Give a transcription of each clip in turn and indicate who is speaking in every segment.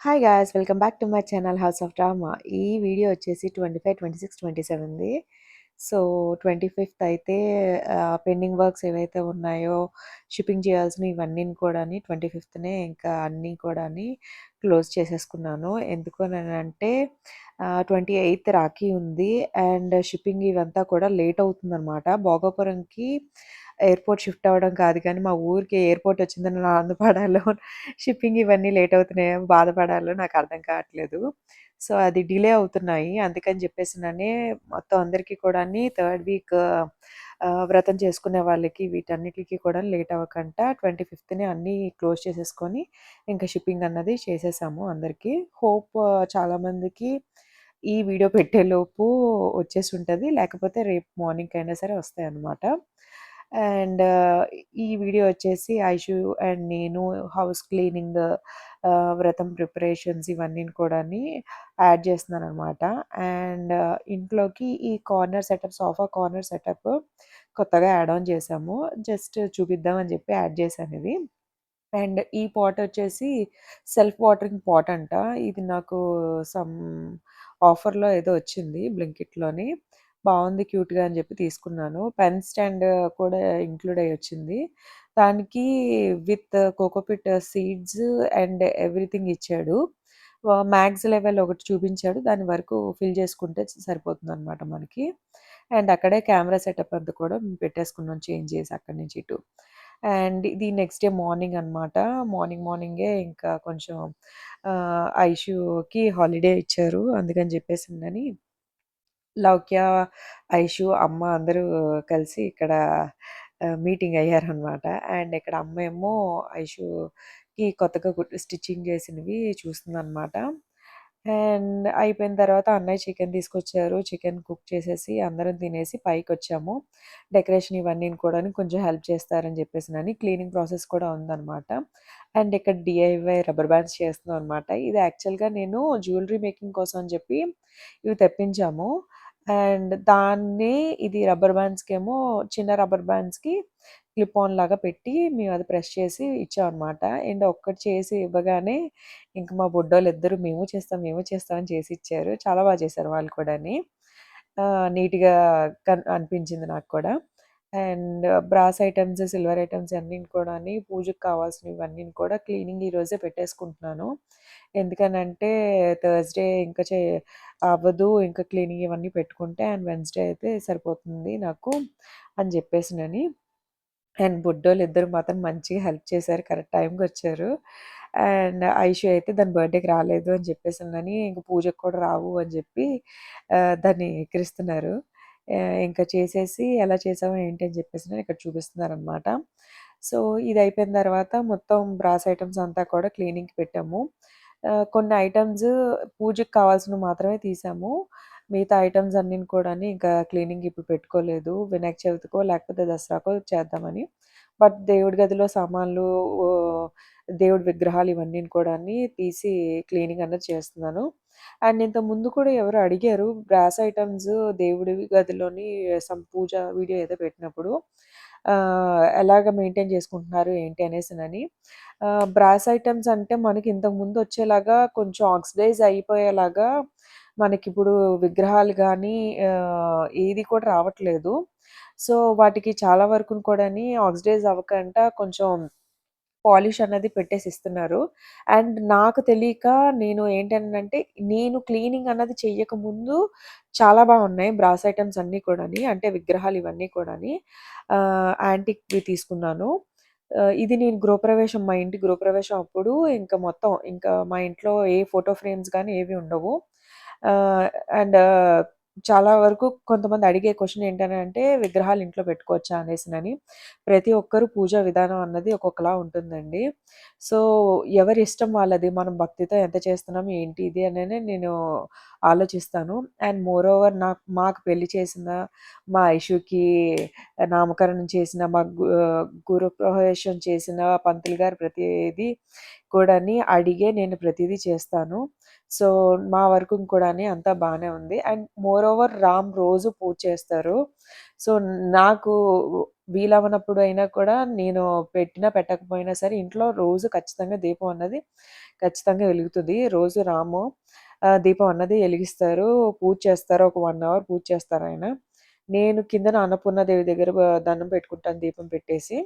Speaker 1: Hi guys! Welcome back to my channel 'house of drama'. ఈ video వచ్చేసి 25, 26, 27ది. So, 25థ్ అయితే pending works ఏవైతే ఉన్నాయో, షిప్పింగ్ చేయాల్సినవి ఇవన్నీ కూడాని 25థ్‌నే ఇంకా అన్నీ కూడాని క్లోజ్ చేసేసుకున్నాను. ఎందుకు అనంటే 28థ్ రాఖీ ఉంది. అండ్ షిప్పింగ్ ఇవంతా కూడా లేట్ అవుతుందనమాట. భోగాపురంకి ఎయిర్‌పోర్ట్ షిఫ్ట్ అవ్వడం కాదు కానీ, మా ఊరికి ఎయిర్‌పోర్ట్ వచ్చిందని ఆనందపడాలో, షిప్పింగ్ ఇవన్నీ లేట్ అవుతున్నాయేమో బాధపడాలో నాకర్థం కావట్లేదు. సో, అది డిలే అవుతున్నాయి. అందుకని చెప్పేసిననే మొత్తం అందరికీ కూడాని థర్డ్ వీక్ వ్రతం చేసుకునే వాళ్ళకి వీటన్నిటికి కూడా లేట్ అవ్వకంట 25థ్‌నే అన్నీ క్లోజ్ చేసేసుకొని, ఇంకా షిప్పింగ్ అన్నది చేసేసాము అందరికీ. హోప్ చాలామందికి ఈ వీడియో పెట్టేలోపు వచ్చేసుంటది. లేకపోతే రేపు మార్నింగ్ అయినా సరే వస్తాయన్నమాట. అండ్ ఈ వీడియో వచ్చేసి ఐషు అండ్ నేను హౌస్ క్లీనింగ్, వ్రతం ప్రిపరేషన్స్ ఇవన్నీ కూడాని యాడ్ చేస్తున్నాననమాట. అండ్ ఇంట్లోకి ఈ corner setup, sofa corner setup కొత్తగా యాడ్ ఆన్ చేశాము. జస్ట్ చూపిద్దాం అని చెప్పి యాడ్ చేశాను ఇది. అండ్ ఈ పాట్ వచ్చేసి సెల్ఫ్ వాటరింగ్ పాట్ అంట. ఇది నాకు సమ్ ఆఫర్‌లో ఏదో వచ్చింది బ్లింకిట్‌లోని. బావుంది క్యూట్‌గా అని చెప్పి తీసుకున్నాను. పెన్ స్టాండ్ కూడా ఇంక్లూడ్ అయ్యొచ్చింది. దానికి with cocopeat seeds and everything ఇచ్చాడు. మ్యాక్స్ లెవెల్ ఒకటి చూపించాడు. దాని వరకు ఫిల్ చేసుకుంటే సరిపోతుందనమాట మనకి. అండ్ అక్కడే కెమెరా సెటప్ అంతా కూడా పెట్టేసుకున్నాం చేంజ్ చేసి అక్కడి నుంచి ఇటు. అండ్ ఇది నెక్స్ట్ డే మార్నింగ్ అనమాట. మార్నింగే ఇంకా కొంచెం ఐషుకి హాలిడే ఇచ్చారు. అందుకని చెప్పేసిందని లౌక్య, ఐషు, అమ్మ అందరూ కలిసి ఇక్కడ మీటింగ్ అయ్యారనమాట. అండ్ ఇక్కడ అమ్మేమో ఐషుకి కొత్తగా స్టిచ్చింగ్ చేసినవి చూస్తుందనమాట. అండ్ అయిపోయిన తర్వాత అన్నయ్య చికెన్ తీసుకొచ్చారు. చికెన్ కుక్ చేసేసి అందరం తినేసి పైకొచ్చాము. డెకరేషన్ ఇవన్నీ కూడాను కొంచెం హెల్ప్ చేస్తారని చెప్పేసినని క్లీనింగ్ ప్రాసెస్ కూడా ఉందనమాట. అండ్ ఇక్కడ డీఐవై రబ్బర్ బ్యాండ్స్ చేస్తున్నాం అనమాట. ఇది యాక్చువల్‌గా నేను జ్యువెలరీ మేకింగ్ కోసం అని చెప్పి ఇవి తెప్పించాము. అండ్ దాన్ని ఇది రబ్బర్ బ్యాండ్స్‌కేమో చిన్న రబ్బర్ బ్యాండ్స్‌కి క్లిప్ ఆన్ లాగా పెట్టి మేము అది ప్రెస్ చేసి ఇచ్చామనమాట. అండ్ ఒక్కటి చేసి ఇవ్వగానే ఇంక మా బుడ్డోళ్ళిద్దరూ మేము చేస్తాం అని చేసిచ్చారు. చాలా చేశారు వాళ్ళు కూడాని. నీట్‌గా అనిపించింది నాకు కూడా. And brass items, silver items అన్నీ కూడాని పూజకి కావాల్సినవన్నీ కూడా క్లీనింగ్ ఈరోజే పెట్టేసుకుంటున్నాను. ఎందుకనంటే థర్స్‌డే ఇంకా అవ్వదు. ఇంకా క్లీనింగ్ ఇవన్నీ పెట్టుకుంటే అండ్ వెడ్నెస్‌డే అయితే సరిపోతుంది నాకు అని చెప్పేసినని. అండ్ బుడ్డోళ్ళిద్దరూ మాత్రం మంచిగా హెల్ప్ చేశారు. కరెక్ట్ టైంకొచ్చారు. అండ్ ఐషు అయితే దాని బర్త్‌డేకి రాలేదు అని చెప్పేసిందని, ఇంక పూజకి కూడా రావు అని చెప్పి దాన్ని ఎక్కిరిస్తున్నారు. ఇంకా చేసేసి ఎలా చేసావు ఏంటి అని చెప్పేసి ఇక్కడ చూపిస్తున్నారనమాట. సో, ఇది అయిపోయిన తర్వాత మొత్తం బ్రాస్ ఐటెమ్స్ అంతా కూడా క్లీనింగ్‌కి పెట్టాము. కొన్ని ఐటెమ్స్ పూజకి కావాల్సినవి మాత్రమే తీసాము. మిగతా ఐటెమ్స్ అన్నిని కూడాని ఇంకా క్లీనింగ్ ఇప్పుడు పెట్టుకోలేదు. వినాయక చవితికో లేకపోతే దసరాకో చేద్దామని. బట్ దేవుడి గదిలో సామాన్లు, ఓహ్, దేవుడి విగ్రహాలు ఇవన్నీ కూడాని తీసి క్లీనింగ్ అన్నది చేస్తున్నాను. అండ్ ఇంతకుముందు కూడా ఎవరో అడిగారు బ్రాస్ ఐటెమ్స్ దేవుడి గదిలోని సమ్ పూజ వీడియో ఏదో పెట్టినప్పుడు ఎలాగ మెయింటైన్ చేసుకుంటున్నారు ఏంటి అనేసినని. బ్రాస్ ఐటెమ్స్ అంటే మనకి ఇంతకుముందు వచ్చేలాగా కొంచెం ఆక్సిడైజ్ అయిపోయేలాగా మనకిప్పుడు విగ్రహాలు గానీ ఏది కూడా రావట్లేదు. సో, వాటికి చాలా వరకును కూడాని ఆక్సిడైజ్ అవ్వకంట కొంచెం పాలిష్ అన్నది పెట్టేసిస్తున్నారు. అండ్ నాకు తెలియక నేను ఏంటనంటే, నేను క్లీనింగ్ అన్నది చెయ్యకముందు చాలా బాగున్నాయి బ్రాస్ ఐటెమ్స్ అన్నీ కూడాని. అంటే విగ్రహాలు ఇవన్నీ కూడాని. యాంటిక్‌వి తీసుకున్నాను. ఇది నేను గృహప్రవేశం మా ఇంటి గృహప్రవేశం అప్పుడు ఇంక మొత్తం ఇంకా మా ఇంట్లో ఏ ఫోటో ఫ్రేమ్స్ గానీ ఏవి ఉండవు. ఆహ్, అండ్ చాలా వరకు కొంతమంది అడిగే క్వెషన్ ఏంటనంటే, విగ్రహాలు ఇంట్లో పెట్టుకోవచ్చా అనేసినని. ప్రతి ఒక్కరు పూజా విధానం అన్నది ఒక్కొక్కలా ఉంటుందండి. సో, ఎవరి ఇష్టం వాళ్ళది. మనం భక్తితో ఎంత చేస్తున్నాం, ఏంటి ఇది అననే నేను ఆలోచిస్తాను. అండ్ మోరోవర్ మాకు పెళ్లి చేసిన, మా ఐషుకి నామకరణం చేసిన, గృహప్రవేశం చేసిన పంతులు గారు ప్రతీది కూడాని అడిగే నేను ప్రతీదీ చేస్తాను. సో, మా వరకు కూడాని అంతా బానే ఉంది. అండ్ మోరోవర్ రామ్ రోజు పూజ చేస్తారు. సో, నాకు వీలవ్వనప్పుడు అయినా కూడా నేను పెట్టినా, పెట్టకపోయినా సరే ఇంట్లో రోజు ఖచ్చితంగా దీపం అన్నది ఖచ్చితంగా వెలుగుతది. రోజు రాము దీపం అన్నది ఎలిగిస్తారు. పూజ చేస్తారు. ఒక 1 అవర్ పూజ చేస్తారాయన. నేను కిందన అన్నపూర్ణాదేవి దగ్గర దండం పెట్టుకుంటాను దీపం పెట్టేసి.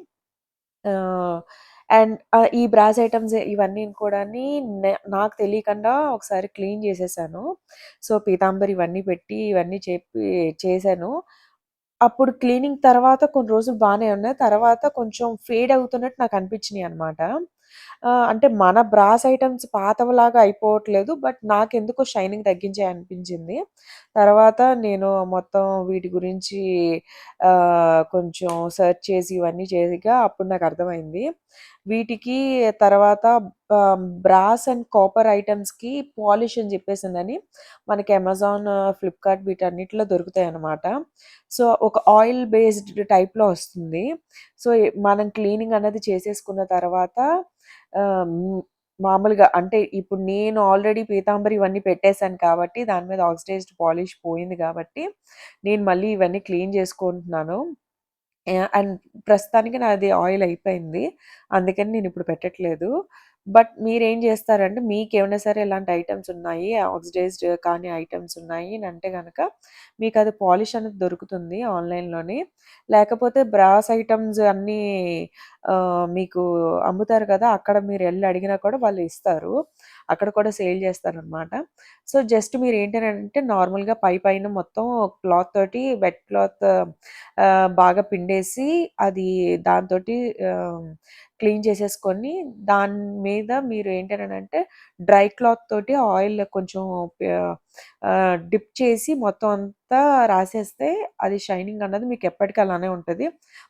Speaker 1: ఆహ్, అండ్ ఈ బ్రాస్ ఐటెమ్స్ ఇవన్నీని కూడాని నాకు తెలియకుండా ఒకసారి క్లీన్ చేసేసాను. సో, పీతాంబరి ఇవన్నీ పెట్టి, ఇవన్నీ చెప్పి చేశాను. అప్పుడు క్లీనింగ్ తర్వాత కొన్ని రోజులు బానే ఉన్నాయి. తర్వాత కొంచెం ఫేడ్ అవుతున్నట్టు నాకనిపించినియనమాట. అంటే మన బ్రాస్ ఐటెమ్స్ పాతవిలాగా అయిపోవట్లేదు. బట్ నాకెందుకో షైనింగ్ తగ్గించాయి అనిపించింది. తర్వాత నేను మొత్తం వీటి గురించి కొంచెం సెర్చ్ చేసి ఇవన్నీ చేయగా అప్పుడు నాకర్థమైంది. వీటికి తర్వాత బ్రాస్ అండ్ కాపర్ ఐటెమ్స్‌కి పాలిష్ అని చెప్పేసిందని మనకి అమెజాన్, ఫ్లిప్‌కార్ట్ వీటన్నిటిలో దొరుకుతాయనమాట. సో, ఒక ఆయిల్ బేస్డ్ టైప్‌లో వస్తుంది. సో, మనం క్లీనింగ్ అన్నది చేసేసుకున్న తర్వాత మామూలుగా అంటే ఇప్పుడు నేను ఆల్రెడీ పీతాంబరి ఇవన్నీ పెట్టేసాను కాబట్టి దాని మీద ఆక్సిడైజ్డ్ పాలిష్ పోయింది కాబట్టి నేను మళ్ళీ ఇవన్నీ క్లీన్ చేసుకుంటున్నాను. అండ్ ప్రస్తుతానికి నాది ఆయిల్ అయిపోయింది. అందుకని నేనిప్పుడు పెట్టట్లేదు. బట్ మీరేం జేస్తారంటే మీకేమైనా సరే ఇలాంటి ఐటెమ్స్ ఉన్నాయి. ఆక్సిడైజ్డ్ కానీ ఐటెమ్స్ ఉన్నాయి అంటే గనక మీకది పాలిష్ అనేది దొరుకుతుంది ఆన్‌లైన్‌లోని. లేకపోతే బ్రాస్ ఐటెమ్స్ అన్నీ మీకు అమ్ముతారు కదా! అక్కడ మీరెళ్లి అడిగినా కూడా వాళ్ళు ఇస్తారు. అక్కడ కూడా సేల్ చేస్తారనమాట. సో, జస్ట్ మీరేంటనంటే నార్మల్‌గా పైన మొత్తం క్లాత్ తోటి వెట్ క్లాత్ బాగా పిండేసి అది దాంతోటి ఆహ్, క్లీన్ చేసేసుకొని దాని మీద మీరు ఏంటనంటే డ్రై క్లాత్ తోటి ఆయిల్ కొంచెం డిప్ చేసి మొత్తం అంతా రాసేస్తే అది షైనింగ్ అన్నది మీకు ఎప్పటికి అలానే ఉంటది.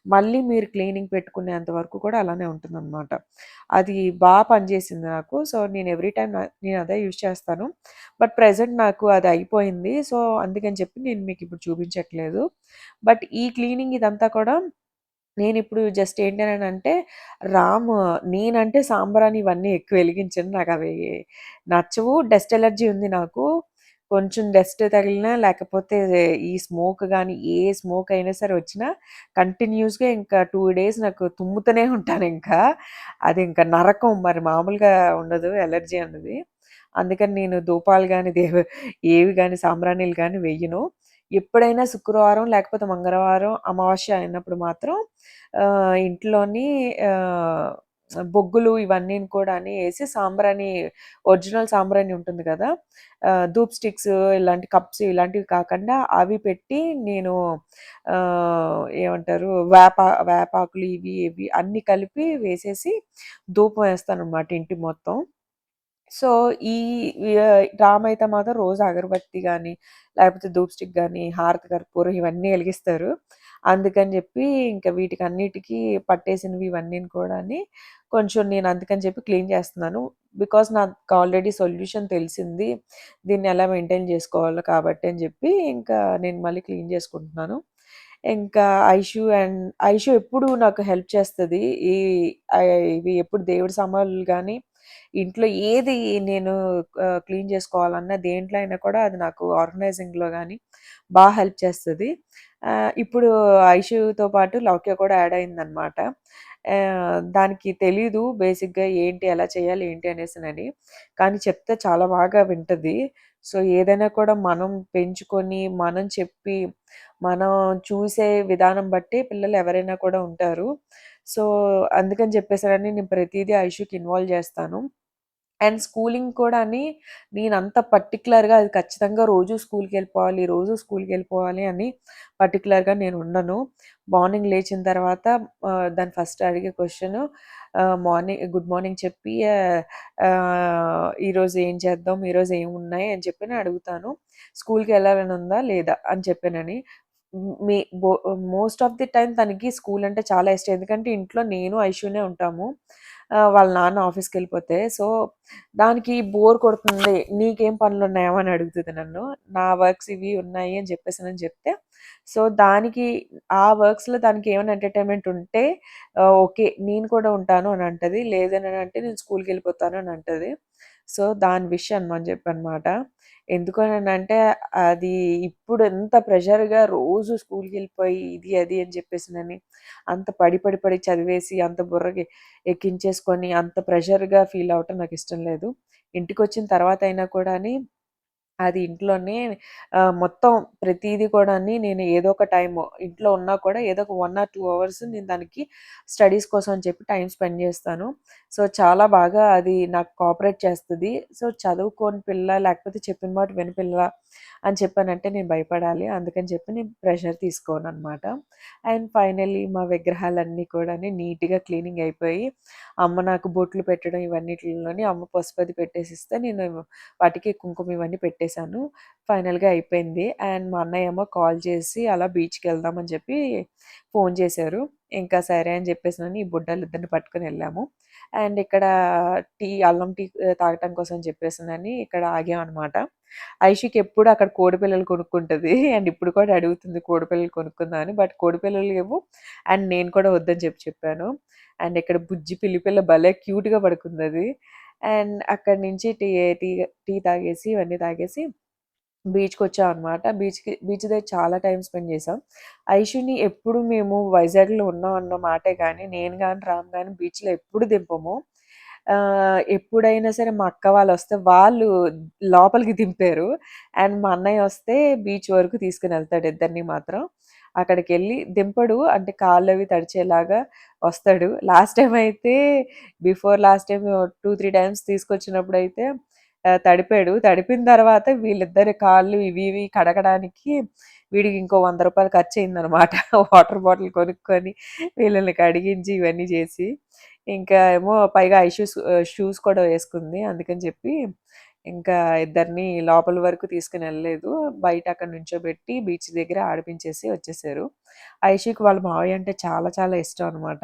Speaker 1: మళ్ళీ మీరు క్లీనింగ్ పెట్టుకునేంత వరకు కూడా అలానే ఉంటుందనమాట. అది పనిచేసింది నాకు. సో, నేను ఎవ్రీ టైమ్ నేను అదే యూజ్ చేస్తాను. బట్ ప్రెజెంట్ నాకు అది అయిపోయింది. సో, అందుకని చెప్పి నేను మీకిప్పుడు చూపించట్లేదు. బట్ ఈ క్లీనింగ్ ఇదంతా కూడా నేనిప్పుడు జస్ట్ ఏంటనంటే రామ్ నేనంటే సాంబ్రాణి ఇవన్నీ ఎక్కువ వెలిగించను. నాకవి నచ్చవు. డస్ట్ ఎలర్జీ ఉంది నాకు. కొంచెం డస్ట్ తగిలినా లేకపోతే ఈ స్మోక్ గాని, ఏ స్మోక్ అయినా సరే వచ్చినా కంటిన్యూయస్‌గా ఇంకా 2 డేస్ నాకు తుమ్ముతూనే ఉంటానింకా. అది ఇంకా నరకం మరి మామూలుగా ఉండదు ఎలర్జీ అన్నది. అందుకని నేను ధూపాలు గాని, ఏవి గాని సాంబ్రాణిలు గాని వెయ్యను. ఎప్పుడైనా శుక్రవారం లేకపోతే మంగళవారం, అమావాస్య అయినప్పుడు మాత్రం ఇంట్లోని ఆహ్, బొగ్గులు ఇవన్నీని కూడాని ఏసి సాంబ్రాణి ఒరిజినల్ సాంబ్రాణి ఉంటుంది గదా! ధూప్ స్టిక్స్ ఇలాంటి కప్స్ ఇలాంటివి కాకుండా అవి పెట్టి నేను ఏమంటారు వేపాకులు ఇవి, ఇవి అన్నీ కలిపి వేసేసి ధూపం వేస్తాననమాట ఇంటి మొత్తం. సో, ఈ రామైతే మాత్రం రోజు అగరబత్తి గాని, లేకపోతే ధూప్ స్టిక్ గాని, హారతి కర్పూరం ఇవన్నీ ఎలిగిస్తారు. అందుకని జెప్పి ఇంక వీటికన్నిటికి పట్టేసినవి ఇవన్నీని కూడాని కొంచెం నేను అందుకని చెప్పి క్లీన్ చేస్తున్నాను. బికాజ్ నాకు ఆల్రెడీ సొల్యూషన్ తెలిసింది. దీన్ని ఎలా మెయింటైన్ జేసుకోవాలో కాబట్టి అని జెప్పి ఇంకా నేను మళ్ళీ క్లీన్ జేసుకుంటున్నాను. ఇంకా ఐషు ఎప్పుడు నాకు హెల్ప్ చేస్తది. ఈ ఇవి ఎప్పుడు దేవుడి సామాన్లు గాని, ఇంట్లో ఏది నేను క్లీన్ చేసుకోవాలన్నా దేంట్లో అయినా కూడా అది నాకు ఆర్గనైజింగ్‌లో గాని హెల్ప్ చేస్తది. ఇప్పుడు ఐషుతో పాటు లౌక్య కూడా యాడ్ అయిందనమాట. దానికి తెలీదు బేసిక్‌గా ఏంటి, ఎలా చేయాలి, ఏంటి అనేసినని. కానీ చెప్తే చాలా బాగా వింటది. సో, ఏదైనా కూడా మనం పెంచుకొని, మనం చెప్పి, మనం చూసే విధానం బట్టి పిల్లలు ఎవరైనా కూడా ఉంటారు. సో, అందుకని చెప్పేసని నేను ప్రతీదీ ఐషుకి ఇన్వాల్వ్ చేస్తాను. అండ్ స్కూలింగ్ కూడాని నేనంత పర్టిక్యులర్‌గా అది ఖచ్చితంగా రోజు స్కూల్‌కెళ్ళిపోవాలి, రోజు స్కూల్‌కెళ్ళిపోవాలి అని పర్టిక్యులర్‌గా నేనుండను. మార్నింగ్ లేచిన తర్వాత దాన్ని ఫస్ట్ అడిగే క్వెషను గుడ్ మార్నింగ్ చెప్పి ఈరోజు ఏం చేద్దాం? ఈరోజు ఏమున్నాయి? అని చెప్పని అడుగుతాను. స్కూల్‌కెళ్ళాలని ఉందా? లేదా? అని చెప్పానని. హ్మ్. మే బో మోస్ట్ ఆఫ్ ది టైమ్ తనకి స్కూల్ అంటే చాలా ఇష్టం. ఎందుకంటే ఇంట్లో నేను, ఐషునే ఉంటాము. వాళ్ళ నాన్న ఆఫీస్‌కెళ్ళిపోతే. సో, దానికి బోర్ కొడుతుంది. "నీకేం పనులున్నాయమ్మా?" అని అడుగుతది నన్ను. నా వర్క్స్ ఇవి ఉన్నాయి అని చెప్పేసానని చెప్తే, సో, దానికి ఆ వర్క్స్‌లో దానికి ఏమైనా ఎంటర్‌టైన్‌మెంట్ ఉంటే ఓకే. నేను కూడా ఉంటాను అని అంటది. లేదనంటే నేను స్కూల్‌కెళ్ళిపోతాను అని అంటది. సో, దాని విష్ అని చెప్పనమాట. ఎందుకనంటే అది ఇప్పుడు ఎంత ప్రెషర్‌గా రోజు స్కూల్‌కెళ్ళిపోయి ఇది, అది అని చెప్పేసినని అంత పడి, పడి, పడి చదివేసి అంత బుర్రకి ఎక్కించేసుకొని అంత ప్రెషర్‌గా ఫీల్ అవ్వటం నాకిష్టం లేదు. ఇంటికొచ్చిన తర్వాతయినా కూడాని అది ఇంట్లోనే మొత్తం ప్రతీది కూడాని నేను ఏదో ఒక టైము ఇంట్లో ఉన్నా కూడా ఏదో ఒక 1 ఆర్ 2 అవర్స్ నేను దానికి స్టడీస్ కోసం అని చెప్పి టైమ్ స్పెండ్ చేస్తాను. సో, చాలా బాగా అది నాకు కోఆపరేట్ చేస్తది. సో, చదువుకోని పిల్ల లేకపోతే చెప్పిన మాట విని పిల్ల అని చెప్పానంటే నేను భయపడాలి. అందుకని చెప్పి నేను ప్రెషర్ తీసుకోననమాట. అండ్ ఫైనల్లీ మా విగ్రహాలన్నీ కూడాని నీట్‌గా క్లీనింగ్ అయిపోయి, అమ్మ నాకు బొట్లు పెట్టడం ఇవన్నిటిలోని అమ్మ పసుపది పెట్టేసిస్తే నేను వాటికి కుంకుమ ఇవన్నీ పెట్టేశాను. ఫైనల్‌గా అయిపోయింది. అండ్ మా అన్నయ్య ఏమో కాల్ చేసి అలా బీచ్‌కెళ్దాం అని చెప్పి ఫోను చేశారు. ఇంకా సరే అని చెప్పేసినని ఈ బుడ్డలిద్దరిని పట్టుకొనెళ్ళాము. అండ్ ఇక్కడ అల్లం టీ తాగటం కోసం చెప్పేసనని ఇక్కడ ఆగామనమాట. ఐషికి ఎప్పుడు అక్కడ కోడిపిల్లలు కొనుక్కుంటది. అండ్ ఇప్పుడు కూడా అడుగుతుంది కోడిపిల్లలు కొనుక్కుందాం అని. బట్ కోడిపిల్లలు లేవు. అండ్ నేను కూడా వద్దని చెప్పాను. అండ్ ఇక్కడ బుజ్జి పిల్లి పిల్ల భలే క్యూట్‌గా పడుకుందది. అండ్ అక్కడి నుంచి టీ టీ తాగేసి ఇవన్నీ తాగేసి బీచ్‌కొచ్చామనమాట. బీచ్ దగ్గర చాలా టైమ్ స్పెండ్ చేశాం. ఐషుని ఎప్పుడు మేము వైజాగ్‌లో ఉన్నాం అన్న మాటే గానీ, నేను గాని, రామ్ గాని బీచ్‌లో ఎప్పుడు దింపము. ఎప్పుడైనా సరే మా అక్క వాళ్ళొస్తే వాళ్ళు లోపలికి దింపారు. అండ్ మా అన్నయ్య వస్తే బీచ్ వరకు తీసుకొనెళ్తాడు ఇద్దరిని మాత్రం. అక్కడికెళ్ళి దింపడు. అంటే కాళ్ళవి తడిచేలాగా వస్తాడు. లాస్ట్ టైమ్ అయితే లాస్ట్ టైమ్ 2, 3 టైమ్స్ తీసుకొచ్చినప్పుడైతే తడిపాడు. తడిపిన తర్వాత వీళ్ళిద్దరి కాళ్ళు ఇవి కడగడానికి వీడికి ఇంకో రూ. 100 ఖర్చయిందనమాట. వాటర్ బాటిల్ కొనుక్కొని వీళ్ళని కడిగించి ఇవన్నీ చేసి, ఇంకా ఏమో పైగా షూస్ కూడా వేసుకుంది. అందుకని చెప్పి ఇంకా ఇద్దరిని లోపల వరకు తీసుకొనెళ్ళలేదు. బయట అక్కడ నుంచోబెట్టి బీచ్ దగ్గర ఆడిపించేసి వచ్చేసారు. ఐషుకి వాళ్ళ మావయ్య అంటే చాలా చాలా ఇష్టం అనమాట.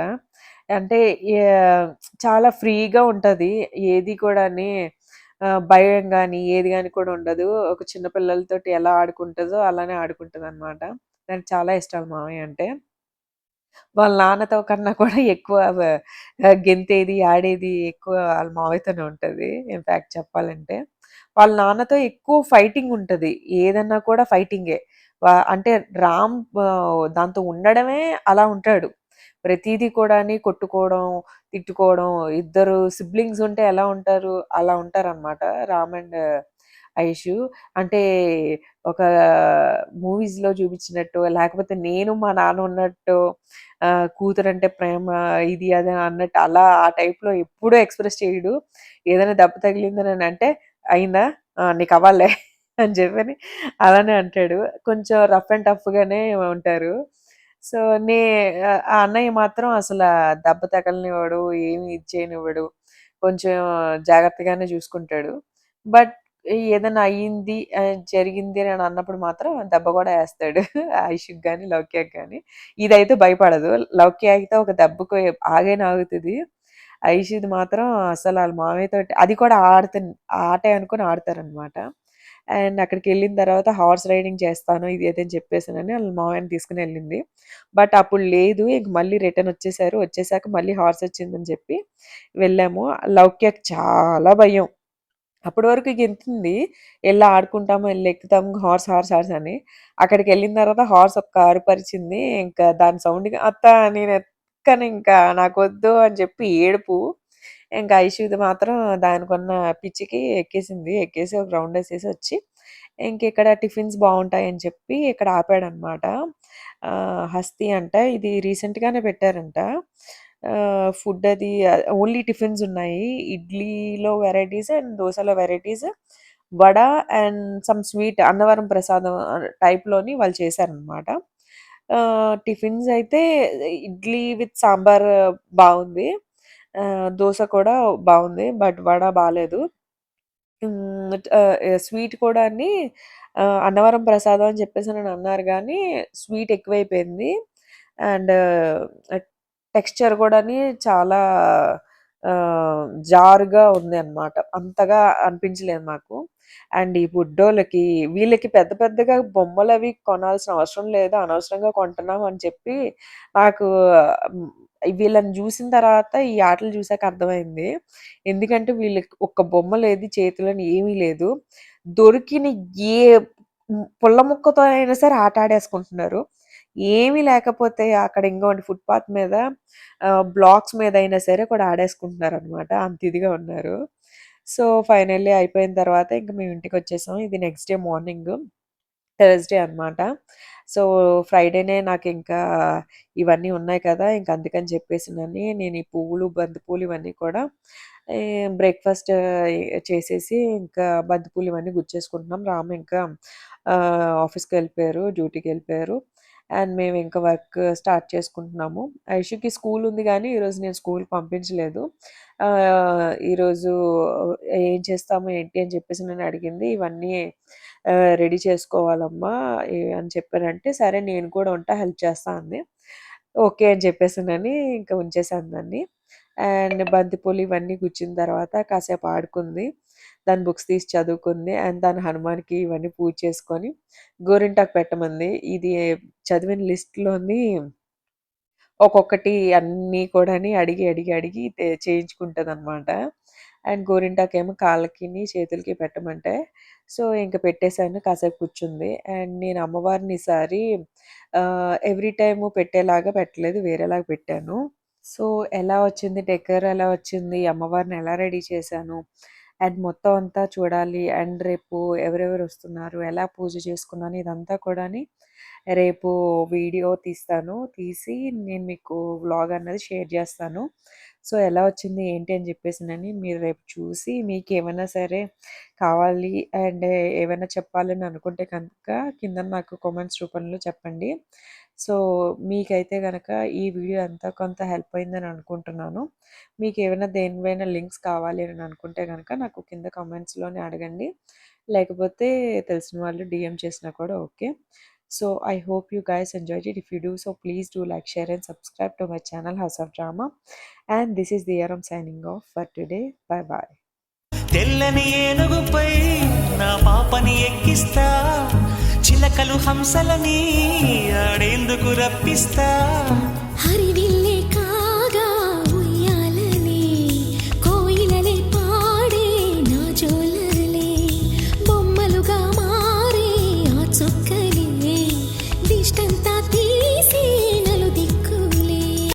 Speaker 1: అంటే యాహ్! చాలా ఫ్రీగా ఉంటది. ఏది కూడాని భయం గాని, ఏది గాని కూడా ఉండదు. ఒక చిన్న పిల్లలతోటి ఎలా ఆడుకుంటదో అలానే ఆడుకుంటదనమాట. దానికి చాలా ఇష్టం మావయ్య అంటే. వాళ్ళ నాన్నతో కన్నా కూడా ఎక్కువ గెంతేది, ఆడేది ఎక్కువ ఆళ్ళ మావయ్యతోనే ఉంటది. ఇన్‌ఫాక్ట్ చెప్పాలంటే. వాళ్ళ నాన్నతో ఎక్కువ ఫైటింగ్ ఉంటది. ఏదన్నా కూడా ఫైటింగే. అంటే రామ్ దాంతో ఉండడమే అలా ఉంటాడు. ప్రతీదీ కూడాని కొట్టుకోవడం, తిట్టుకోవడం, ఇద్దరు సిబ్లింగ్స్ ఉంటే ఎలా ఉంటారు? అలా ఉంటారనమాట. రామ్ అండ్ ఐషు. అంటే ఒక మూవీస్‌లో చూపించినట్టు, లేకపోతే నేను మా నాన్న ఉన్నట్టు కూతురంటే ప్రేమ ఇది అది అన్నట్టు అలా ఆ టైప్‌లో ఎప్పుడూ ఎక్స్‌ప్రెస్ చేయడు. ఏదైనా దెబ్బ తగిలిందనంటే, "అయిందా? ఆ! నీకవ్వాలిలే" అని చెప్పని అలానే అంటాడు. కొంచెం రఫ్ అండ్ టఫ్‌గానే ఉంటారు. సో, నే ఆ అన్నయ్య మాత్రం అసల దెబ్బ తగలనివ్వడు, ఏమి ఇది చేయనివ్వడు. కొంచెం జాగ్రత్తగానే చూసుకుంటాడు. బట్ ఏదైనా అయింది జరిగింది అని అన్నప్పుడు మాత్రం దెబ్బ గూడా ఏస్తాడు. ఐషుకి గాని, లౌక్యకి గాని. ఇదైతే భయపడదు. లౌక్య అయితే ఒక దెబ్బకు ఆగైనా ఆగుతది. ఐషుది మాత్రం అసలు ఆళ్ళ మామయ్యతోటి అది కూడా ఆటే అనుకోని ఆడతారనమాట. అండ్ అక్కడికెళ్ళిన తర్వాత హార్స్ రైడింగ్ చేస్తాను ఇది అది అని చెప్పేసానని ఆళ్ళ మామయ్యని తీసుకొనెళ్ళింది. బట్ అప్పుడు లేదు. ఇంక మళ్ళీ రిటర్న్ వచ్చేసారు. వచ్చేసాక మళ్ళీ హార్స్ వచ్చిందని చెప్పి వెళ్ళాము. లౌక్యకి చాలా భయం. అప్పటి వరకు గెంతుంది. ఎళ్లి ఆడుకుంటాము, ఎళ్లి ఎక్కుతాము హార్స్, హార్స్, హార్స్ అని. అక్కడికెళ్ళిన తర్వాత హార్స్ ఒక్క అరుపరిచింది. ఇంకా దాని సౌండ్‌కి "అత్త నేనెక్కనింకా నాకొద్దు" అని చెప్పి ఏడుపు. ఇంకా ఐషుది మాత్రం దానికున్న పిచ్చికి ఎక్కేసింది. ఎక్కేసి ఒక రౌండేసేసి వచ్చి, ఇంకిక్కడ టిఫిన్స్ బావుంటాయని చెప్పి ఇక్కడ ఆపాడనమాట. హస్తి అంట. ఇది రీసెంట్‌గానే పెట్టారంట. ఫుడ్ అది ఓన్లీ టిఫిన్స్ ఉన్నాయి. ఇడ్లీలో వెరైటీస్ అండ్ దోసలో varieties. Vada and some sweet Annavaram ప్రసాదం టైప్‌లోని వాళ్ళు చేశారనమాట. టిఫిన్స్ అయితే ఇడ్లీ విత్ సాంబార్ బావుంది. దోస కూడా బావుంది. బట్ వడ బాలేదు. స్వీట్ కూడా అండి అన్నవరం ప్రసాదం అని చెప్పేసనని అన్నారు గానీ, స్వీట్ ఎక్కువైపోయింది. అండ్ టెక్స్చర్ గూడాని చాలా జారుగా ఉంది అన్నమాట. అంతగా అనిపించలేదు నాకు. అండ్ ఈ బుడ్డోళ్ళకి వీళ్ళకి పెద్ద పెద్దగా బొమ్మలవి కొనాల్సిన అవసరం లేదు. అనవసరంగా కొంటున్నాం అని చెప్పి నాకు వీళ్ళని జూసిన తర్వాత ఈ ఆటలు జూసాక అర్థమైంది. ఎందుకంటే వీళ్ళకి ఒక్క బొమ్మ లేదు, చేతిలోని ఏమీ లేదు. దొరికిన ఏ పుల్ల ముక్కతో అయినా సరే ఆట ఆడేసుకుంటున్నారు. ఏమీ లేకపోతే అక్కడ ఇంగోండి ఫుట్‌పాత్ మీద బ్లాక్స్ మీద అయినా సరే కూడా ఆడేసుకుంటున్నారనమాట. అంత ఇదిగా ఉన్నారు. సో, ఫైనల్లీ అయిపోయిన తర్వాత ఇంక మేము ఇంటికొచ్చేసాం. ఇది నెక్స్ట్ డే మార్నింగు. థర్స్‌డే అనమాట. సో, ఫ్రైడేనే నాకింకా ఇవన్నీ ఉన్నాయి కదా! ఇంక అందుకని చెప్పేసినని నేను ఈ పువ్వులు, బంతి పూలు ఇవన్నీ కూడా బ్రేక్‌ఫాస్ట్ చేసేసి ఇంకా బంతి పూలు ఇవన్నీ గుచ్చేసుకుంటున్నాం. రాము ఇంకా ఆఫీస్‌కెళ్ళిపోయారు. డ్యూటీకెళ్ళిపోయారు. అండ్ మేమింక వర్క్ స్టార్ట్ చేసుకుంటున్నాము. ఐషుకి స్కూల్ ఉంది గానీ, ఈరోజు నేను స్కూల్‌కి పంపించలేదు. ఈరోజు ఏం చేస్తాము ఏంటి అని చెప్పేసి నన్ను అడిగింది. ఇవన్నీ రెడీ చేసుకోవాలమ్మా అని చెప్పానంటే, సరే నేను కూడా ఉంటా హెల్ప్ చేస్తా అంది. ఓకే అని చెప్పేసానని ఇంక ఉంచేసాను దాన్ని. అండ్ బంతిపూలు ఇవన్నీ గుచ్చిన తర్వాత కాసేపు ఆడుకుంది. దాని బుక్స్ తీసి చదువుకుంది. అండ్ దాని హనుమాన్‌కి ఇవన్నీ పూజ చేసుకొని, గోరింటాకు పెట్టమంది. ఇది చదివిన లిస్ట్‌లోని ఒక్కొక్కటి అన్నీ కూడాని అడిగి, అడిగి, అడిగి చేయించుకుంటదనమాట. అండ్ గోరింటాకేమో కాళ్ళకిని, చేతులకి పెట్టమంటే, సో, ఇంక పెట్టేసాను. కాసేపు కూర్చుంది. అండ్ నేను అమ్మవారిని ఈసారి ఎవ్రీ టైము పెట్టేలాగా పెట్టలేదు. వేరేలాగా పెట్టాను. సో, ఎలా వచ్చింది? డెకర్ ఎలా వచ్చింది? అమ్మవారిని ఎలా రెడీ చేశాను? అండ్ మొత్తం అంతా చూడాలి. అండ్ రేపు ఎవరెవరొస్తున్నారు? ఎలా పూజ చేసుకున్నాను? ఇదంతా కూడాని రేపు వీడియో తీస్తాను. తీసి నేను మీకు వ్లాగ్ అన్నది షేర్ జేస్తాను. సో, ఎలా వచ్చింది? ఏంటి? అని జెప్పేసినని మీరు రేపు చూసి మీకేమన్నా సరే కావాలి అండ్ ఏవైనా చెప్పాలని అనుకుంటే కనుక కింద నాకు కామెంట్స్ రూపంలో చెప్పండి. సో, మీకైతే గనక ఈ వీడియో ఎంతో కొంత హెల్ప్ అయిందని అనుకుంటున్నాను. మీకేమైనా దేనివైనా లింక్స్ కావాలి అని అనుకుంటే గనక నాకు కింద కామెంట్స్‌లోనే అడగండి. లేకపోతే తెలిసిన వాళ్ళు డీఎం చేసినా కూడా okay. So, I hope you guys enjoyed it. If you do so, please do like, share and subscribe to my channel House of Drama. And this is the year I'm signing off for today. Bye bye.
Speaker 2: తెల్లని ఏనుగుపై నా పాపని ఎక్కిస్తా, చిలకలు హంసలని ఆడేందుకు రప్పిస్తా.